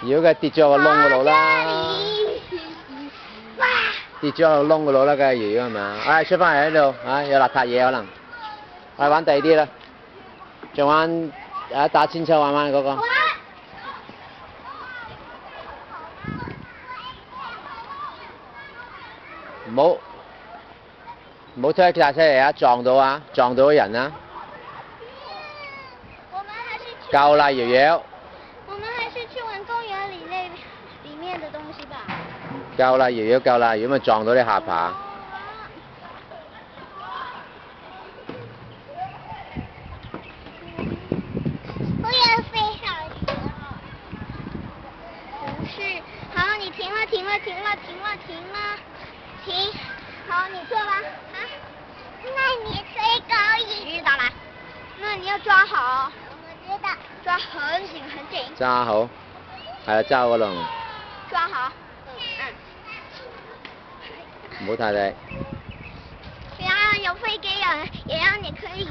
如果佢跌咗個窿嗰度啦，跌咗個窿嗰度啦，梗係如果係咪啊？唉，出翻嚟喺度，唉，有邋遢嘢可能，我哋玩第二啲啦，仲玩打千秋玩嗰個。唔好推架車嚟啊！撞到人啊！夠啦，瑤瑤。我們還是去玩公園裡面的東西吧。夠啦，瑤瑤夠啦，如果咪撞到你下巴。我也飛上去了。不是，好，你停了。停，好，你坐吧。啊？那你吹高一點。知道啦。那你要抓好。我知道。抓很緊。揸好，係啦，揸好嗰輪。抓好。唔好太力。然後有飛機啊，也讓你可以